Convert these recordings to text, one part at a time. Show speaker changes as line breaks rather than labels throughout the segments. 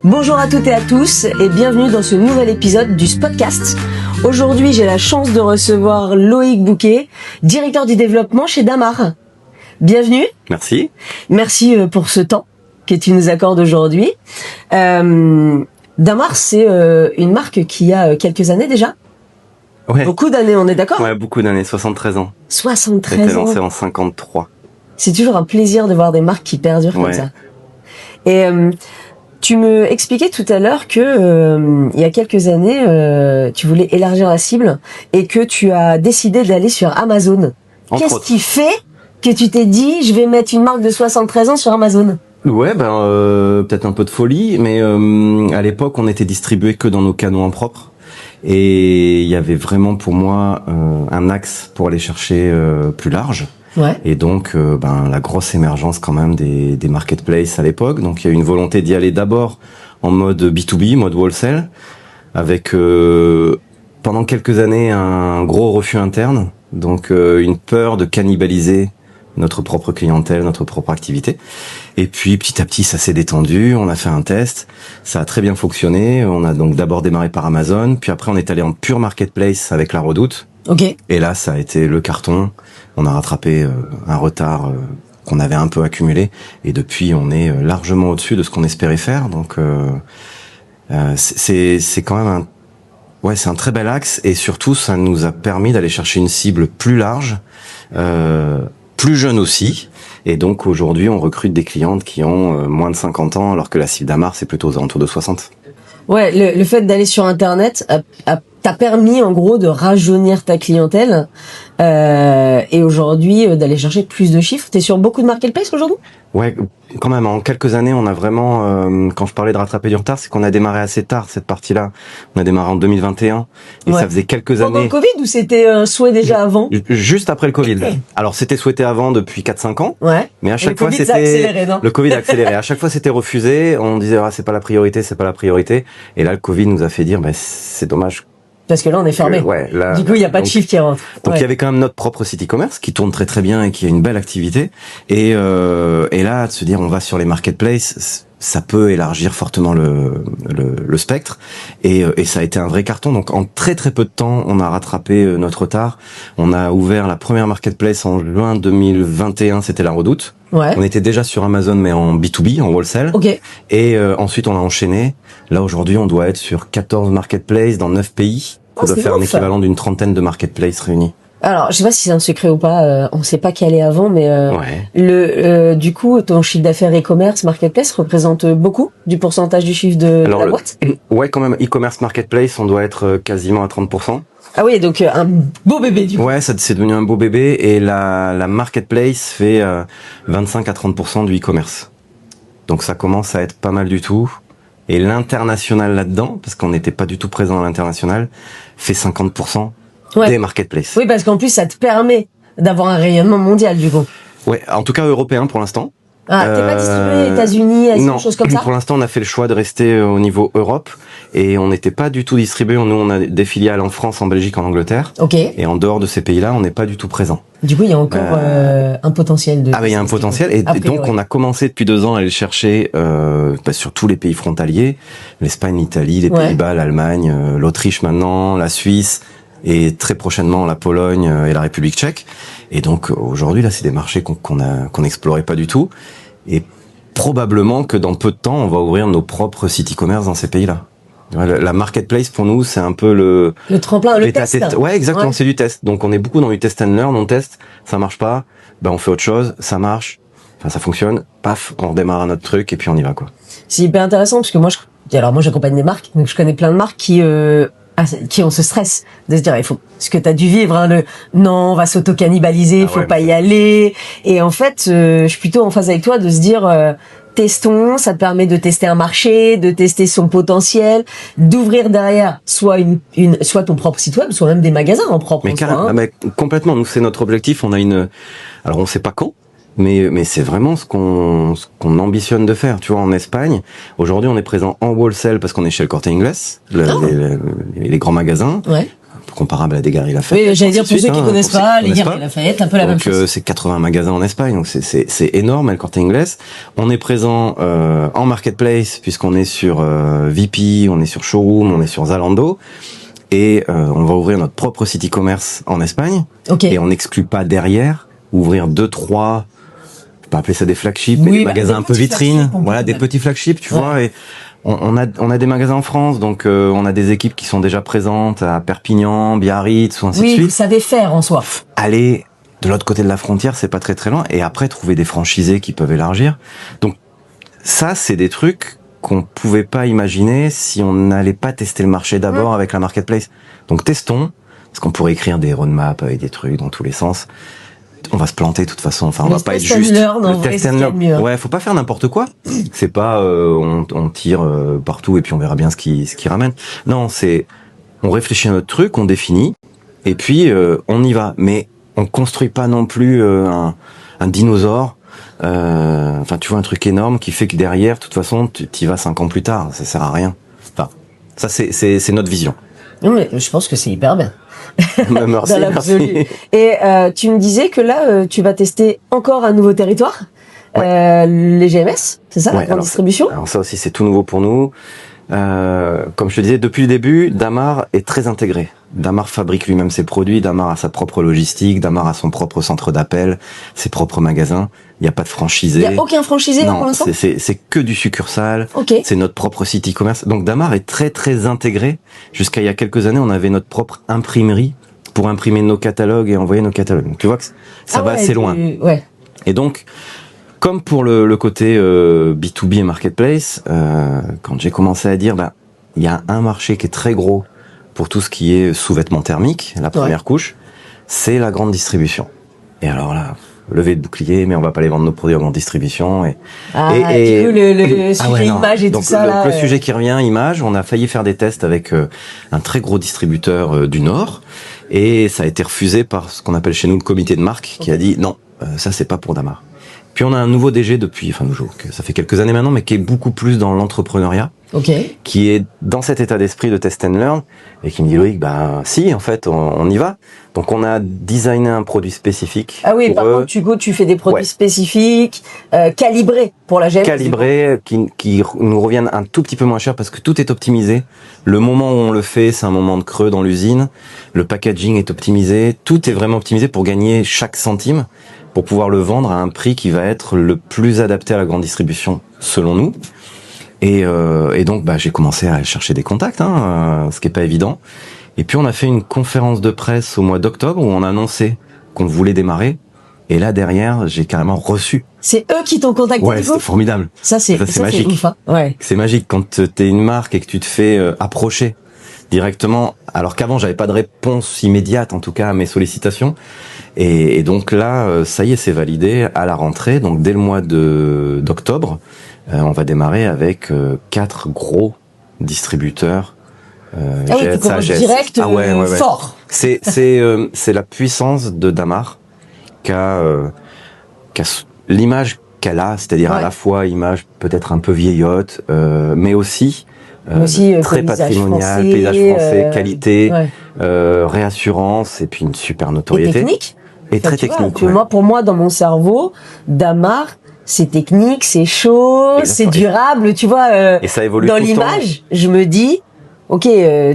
Bonjour à toutes et à tous et bienvenue dans ce nouvel épisode du Spotcast. Aujourd'hui, j'ai la chance de recevoir Loïc Bouquet, directeur du développement chez Damar. Bienvenue.
Merci.
Merci pour ce temps que tu nous accordes aujourd'hui. Damar, c'est une marque qui a quelques années déjà.
Ouais.
Beaucoup d'années, on est d'accord ?
Ouais, beaucoup d'années, 73 ans.
73
C'était
ans.
lancé en 53.
C'est toujours un plaisir de voir des marques qui perdurent comme ça. Et tu me expliquais tout à l'heure que il y a quelques années, tu voulais élargir la cible et que tu as décidé d'aller sur Amazon. Qu'est-ce qui fait que tu t'es dit, je vais mettre une marque de 73 ans sur Amazon ?
Ouais, peut-être un peu de folie, mais à l'époque, on était distribué que dans nos canaux en propre. Et il y avait vraiment pour moi un axe pour aller chercher plus large.
Ouais.
Et donc, la grosse émergence quand même des marketplaces à l'époque. Donc, il y a eu une volonté d'y aller d'abord en mode B2B, mode wholesale, avec pendant quelques années un gros refus interne. Donc, une peur de cannibaliser notre propre clientèle, notre propre activité. Et puis, petit à petit, ça s'est détendu. On a fait un test. Ça a très bien fonctionné. On a donc d'abord démarré par Amazon. Puis après, on est allé en pure marketplace avec La Redoute.
Ok.
Et là, ça a été le carton. On a rattrapé un retard qu'on avait un peu accumulé. Et depuis, on est largement au-dessus de ce qu'on espérait faire. Donc, c'est quand même c'est un très bel axe. Et surtout, ça nous a permis d'aller chercher une cible plus large, plus jeune aussi. Et donc, aujourd'hui, on recrute des clientes qui ont moins de 50 ans, alors que la cible Damar, c'est plutôt aux alentours de 60.
Ouais, le fait d'aller sur Internet t'a permis en gros de rajeunir ta clientèle et aujourd'hui d'aller chercher plus de chiffres. T'es sur beaucoup de marketplaces aujourd'hui ?
Ouais, quand même. En quelques années, on a vraiment, quand je parlais de rattraper du retard, c'est qu'on a démarré assez tard cette partie-là. On a démarré en 2021 et ça faisait quelques années.
Pendant le Covid ou c'était un souhait déjà avant ?
Juste après le Covid. Alors c'était souhaité avant depuis 4-5 ans.
Ouais.
Mais à chaque fois
c'était accéléré, non ?
Le Covid a accéléré. À chaque fois c'était refusé. On disait c'est pas la priorité, c'est pas la priorité. Et là le Covid nous a fait dire c'est dommage.
Parce que là, on est fermé. Du coup, il n'y a pas de chiffre qui rentre.
Donc, il y avait quand même notre propre site e-commerce qui tourne très très bien et qui a une belle activité. Et là, de se dire, on va sur les marketplaces, ça peut élargir fortement le spectre. Et ça a été un vrai carton. Donc, en très très peu de temps, on a rattrapé notre retard. On a ouvert la première marketplace en juin 2021, c'était La Redoute.
Ouais.
On était déjà sur Amazon, mais en B2B, en wholesale.
Ok.
Et ensuite, on a enchaîné. Là, aujourd'hui, on doit être sur 14 marketplaces dans 9 pays. Ça doit faire un équivalent d'une trentaine de marketplaces réunis.
Alors, je sais pas si c'est un secret ou pas, on sait pas qui est avant, mais du coup, ton chiffre d'affaires e-commerce marketplace représente beaucoup du pourcentage du chiffre de la boîte ?
Ouais, quand même, e-commerce marketplace, on doit être quasiment à 30%.
Ah oui, donc un beau bébé du coup.
Ouais, c'est devenu un beau bébé et la marketplace fait 25 à 30% du e-commerce. Donc ça commence à être pas mal du tout. Et l'international là-dedans, parce qu'on n'était pas du tout présent à l'international, fait 50% des marketplaces.
Oui, parce qu'en plus, ça te permet d'avoir un rayonnement mondial, du coup.
Ouais, en tout cas européen pour l'instant.
Ah, t'es pas distribué États-Unis, Asie,
non,
choses comme ça ?
Pour l'instant, on a fait le choix de rester au niveau Europe et on n'était pas du tout distribué. Nous, on a des filiales en France, en Belgique, en Angleterre.
Ok.
Et en dehors de ces pays-là, on n'est pas du tout présent.
Du coup, il y a encore un potentiel de...
Ah, il y a un potentiel. Et donc, on a commencé depuis 2 ans à aller le chercher sur tous les pays frontaliers. L'Espagne, l'Italie, les Pays-Bas, l'Allemagne, l'Autriche maintenant, la Suisse et très prochainement la Pologne et la République tchèque. Et donc, aujourd'hui, là, c'est des marchés qu'on n'explorait pas du tout. Et probablement que dans peu de temps, on va ouvrir nos propres sites e-commerce dans ces pays-là. La marketplace, pour nous, c'est un peu le
tremplin, le test.
Ouais, exactement, c'est du test. Donc, on est beaucoup dans du test and learn, on teste, ça marche pas, on fait autre chose, ça marche, ça fonctionne, paf, on redémarre notre truc et puis on y va, quoi.
C'est hyper intéressant parce que moi, j'accompagne des marques, donc je connais plein de marques qui ont ce stress de se dire il faut ce que t'as dû vivre non, on va s'auto-cannibaliser, il faut pas y aller. Et en fait, je suis plutôt en phase avec toi de se dire testons, ça te permet de tester un marché, de tester son potentiel, d'ouvrir derrière soit soit ton propre site web, soit même des magasins en propre.
Mais carrément, mais complètement, nous c'est notre objectif, alors on sait pas quand. Mais c'est vraiment ce qu'on ambitionne de faire. Tu vois, en Espagne, aujourd'hui, on est présent en wholesale parce qu'on est chez le Corte Inglés, les grands magasins.
Ouais.
comparable à des Galeries Lafayette.
Oui, j'allais dire pour ceux qui connaissent pas, les Galeries
pas.
Lafayette, un peu la même chose.
C'est 80 magasins en Espagne, donc c'est énorme, El Corte Inglés. On est présent en marketplace puisqu'on est sur VP, on est sur Showroom, on est sur Zalando. Et on va ouvrir notre propre site e-commerce en Espagne.
Okay.
Et on n'exclut pas derrière ouvrir 2-3, je peux pas appeler ça des flagships, mais des magasins un peu vitrines. Voilà, des petits flagships, tu vois. Et on a des magasins en France, donc on a des équipes qui sont déjà présentes à Perpignan, Biarritz, ou ainsi de suite.
Oui, vous savez faire en soi.
Aller de l'autre côté de la frontière, c'est pas très très loin. Et après, trouver des franchisés qui peuvent élargir. Donc ça, c'est des trucs qu'on pouvait pas imaginer si on n'allait pas tester le marché d'abord avec la marketplace. Donc testons, parce qu'on pourrait écrire des roadmaps avec des trucs dans tous les sens. On va se planter de toute façon. Enfin, on va pas être juste.
Le test and learn.
Ouais, faut pas faire n'importe quoi. C'est pas on tire partout et puis on verra bien ce qui ramène. Non, c'est on réfléchit à notre truc, on définit et puis on y va. Mais on construit pas non plus un dinosaure. Enfin, tu vois, un truc énorme qui fait que derrière, de toute façon, tu y vas 5 ans plus tard. Ça sert à rien. Enfin, ça, c'est notre vision.
Non, mais je pense que c'est hyper bien.
Merci, merci.
Et tu me disais que là, tu vas tester encore un nouveau territoire, les GMS, c'est ça, la grande distribution.
Alors ça aussi, c'est tout nouveau pour nous. Comme je te disais, depuis le début, Damar est très intégré. Damar fabrique lui-même ses produits, Damar a sa propre logistique, Damar a son propre centre d'appel, ses propres magasins. Il n'y a pas de franchisé.
Il n'y a aucun franchisé pour l'instant.
C'est que du succursale.
Okay.
C'est notre propre site e-commerce. Donc Damar est très très intégré. Jusqu'à il y a quelques années, on avait notre propre imprimerie pour imprimer nos catalogues et envoyer nos catalogues. Donc tu vois que ça va assez loin.
Ouais.
Et donc, comme pour le côté B2B et marketplace, quand j'ai commencé à dire, il y a un marché qui est très gros pour tout ce qui est sous-vêtements thermiques, la première couche, c'est la grande distribution. Et alors là, lever de bouclier, mais on va pas les vendre nos produits en grande distribution. Et
du coup, le sujet image et
donc,
tout ça.
Le sujet qui revient, image, on a failli faire des tests avec un très gros distributeur du Nord, et ça a été refusé par ce qu'on appelle chez nous le comité de marque, qui a dit non, ça c'est pas pour Damar. Puis on a un nouveau DG ça fait quelques années maintenant, mais qui est beaucoup plus dans l'entrepreneuriat, qui est dans cet état d'esprit de test and learn, et qui me dit Loïc, si, en fait, on y va. Donc on a designé un produit spécifique.
Ah oui, par contre, Hugo, tu fais des produits spécifiques, calibrés pour la GMS.
Calibrés, qui nous reviennent un tout petit peu moins cher parce que tout est optimisé. Le moment où on le fait, c'est un moment de creux dans l'usine. Le packaging est optimisé. Tout est vraiment optimisé pour gagner chaque centime, pour pouvoir le vendre à un prix qui va être le plus adapté à la grande distribution, selon nous. Et donc, j'ai commencé à chercher des contacts, ce qui est pas évident. Et puis, on a fait une conférence de presse au mois d'octobre où on a annoncé qu'on voulait démarrer. Et là, derrière, j'ai carrément reçu.
C'est eux qui t'ont contacté.
Ouais, c'est formidable.
Ça, c'est magique. Ouf, hein. Ouais.
C'est magique quand t'es une marque et que tu te fais approcher directement. Alors qu'avant, j'avais pas de réponse immédiate, en tout cas, à mes sollicitations. Et donc là, ça y est, c'est validé à la rentrée. Donc dès le mois d'octobre, on va démarrer avec 4 gros distributeurs.
Tu commences direct fort.
C'est la puissance de Damar qu'a l'image qu'elle a, c'est-à-dire à la fois image peut-être un peu vieillotte, mais aussi très patrimonial, paysage français, qualité, réassurance et puis une super notoriété.
Et technique.
Et très technique.
Pour moi, dans mon cerveau, Damar, c'est technique, c'est chaud, c'est durable, tu vois.
Et ça évolue
dans l'image, je me dis, ok,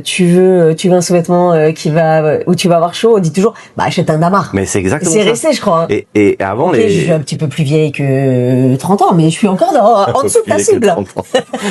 tu veux un sous-vêtement où tu vas avoir chaud, on dit toujours, achète un Damar.
Mais c'est exactement ça.
C'est resté, je crois. Hein.
Et avant
je suis un petit peu plus vieille que 30 ans, mais je suis encore en dessous de ma cible.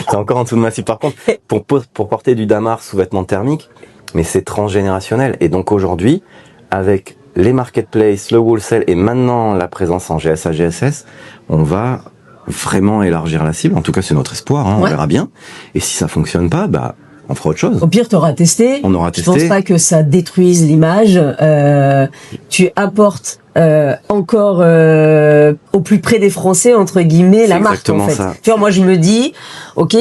C'est encore en dessous de ma cible. Par contre, pour porter du Damar sous-vêtement thermique, mais c'est transgénérationnel. Et donc aujourd'hui, avec les marketplaces, le wholesale et maintenant la présence en GSA, GSS, on va vraiment élargir la cible. En tout cas, c'est notre espoir, on verra bien. Et si ça fonctionne pas, on fera autre chose.
Au pire, t'auras testé.
On aura testé.
Je pense pas que ça détruise l'image. Tu apportes encore au plus près des Français entre guillemets la marque en fait.
Ça.
Tu vois, moi je me dis ok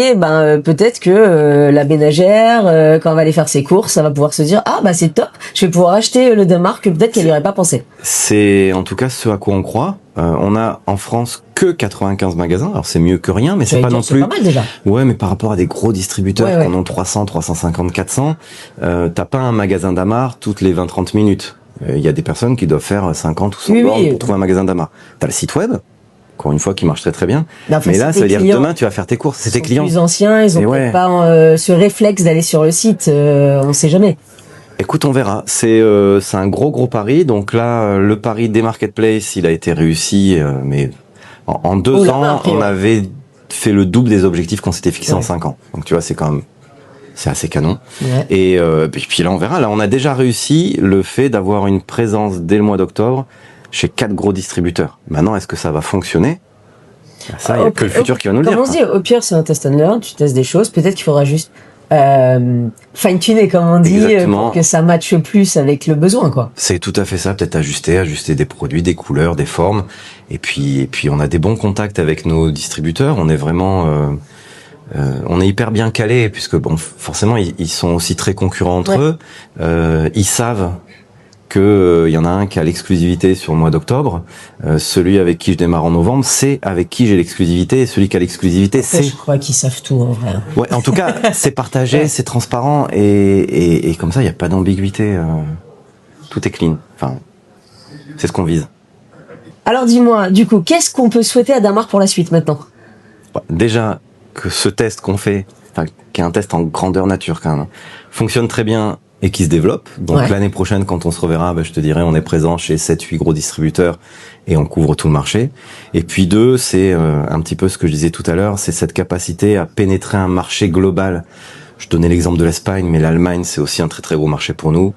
peut-être que la ménagère quand elle va aller faire ses courses, elle va pouvoir se dire ah bah c'est top, je vais pouvoir acheter le Damark que peut-être qu'elle n'y aurait pas pensé.
C'est en tout cas ce à quoi on croit. On a en France que 95 magasins. Alors c'est mieux que rien, mais c'est pas non plus.
C'est pas mal déjà.
Ouais, mais par rapport à des gros distributeurs qui en ont 300, 350, 400, t'as pas un magasin Damar toutes les 20-30 minutes. Il y a des personnes qui doivent faire 50 ou 100 bornes pour trouver un magasin Damar. T'as le site web, encore une fois, qui marche très très bien. Mais là, ça veut dire que demain, tu vas faire tes courses. C'est tes clients.
Plus anciens, ils ont peut-être pas ce réflexe d'aller sur le site. On sait jamais.
Écoute, on verra. C'est un gros pari. Donc là, le pari des marketplaces, il a été réussi, mais en 2 ans, on avait fait le double des objectifs qu'on s'était fixés en 5 ans. Donc tu vois, c'est quand même assez canon.
Ouais.
Et puis là, on verra. Là, on a déjà réussi le fait d'avoir une présence dès le mois d'octobre chez 4 gros distributeurs. Maintenant, est-ce que ça va fonctionner? Ça, il n'y a que le futur qui va nous le dire.
Comme on dit, au pire, c'est un test and learn. Tu testes des choses. Peut-être qu'il faudra juste fine-tuner, comme on dit, pour que ça matche plus avec le besoin, quoi.
C'est tout à fait ça. Peut-être ajuster des produits, des couleurs, des formes. Et puis, on a des bons contacts avec nos distributeurs. On est vraiment, on est hyper bien calés, puisque bon, forcément, ils sont aussi très concurrents entre eux. Ils savent que y en a un qui a l'exclusivité sur le mois d'octobre, celui avec qui je démarre en novembre, c'est avec qui j'ai l'exclusivité, et celui qui a l'exclusivité, c'est...
Je crois qu'ils savent tout, en vrai.
Ouais, en tout cas, c'est partagé, c'est transparent, et comme ça, il n'y a pas d'ambiguïté. Tout est clean. Enfin, c'est ce qu'on vise.
Alors dis-moi, du coup, qu'est-ce qu'on peut souhaiter à Damark pour la suite, maintenant?
Déjà, que ce test qu'on fait, qui est un test en grandeur nature quand même, fonctionne très bien, et qui se développe. Donc l'année prochaine, quand on se reverra, je te dirai, on est présent chez 7-8 gros distributeurs et on couvre tout le marché. Et puis 2, c'est un petit peu ce que je disais tout à l'heure, c'est cette capacité à pénétrer un marché global. Je donnais l'exemple de l'Espagne, mais l'Allemagne, c'est aussi un très très gros marché pour nous.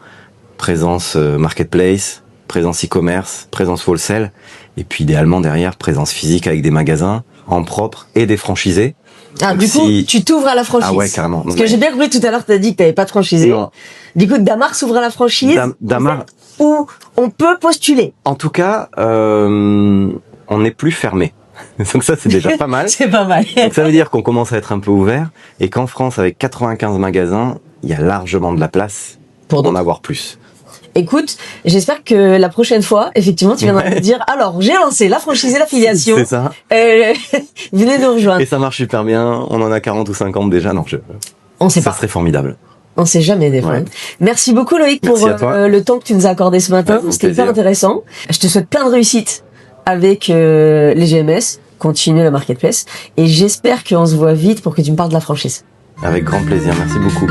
Présence marketplace, présence e-commerce, présence wholesale, et puis idéalement derrière, présence physique avec des magasins en propre et des franchisés.
Ah, du coup, tu t'ouvres à la franchise.
Ah ouais, carrément.
Parce que j'ai bien compris tout à l'heure, t'as dit que t'avais pas de franchisé.
Non.
Du coup, Damark s'ouvre à la franchise.
Damark.
Où on peut postuler.
En tout cas, on n'est plus fermé. Donc ça, c'est déjà pas mal.
C'est pas mal.
Donc ça veut dire qu'on commence à être un peu ouvert et qu'en France, avec 95 magasins, il y a largement de la place pour en avoir plus.
Écoute, j'espère que la prochaine fois, effectivement, tu viendras me dire, alors, j'ai lancé la franchise et l'affiliation.
C'est ça.
Venez nous rejoindre.
Et ça marche super bien. On en a 40 ou 50 déjà. Non,
on sait pas.
Ça serait formidable.
On sait jamais des fois. Ouais. Merci beaucoup Loïc pour le temps que tu nous as accordé ce matin. C'était hyper intéressant. Je te souhaite plein de réussite avec les GMS. Continue la marketplace. Et j'espère qu'on se voit vite pour que tu me parles de la franchise.
Avec grand plaisir. Merci beaucoup.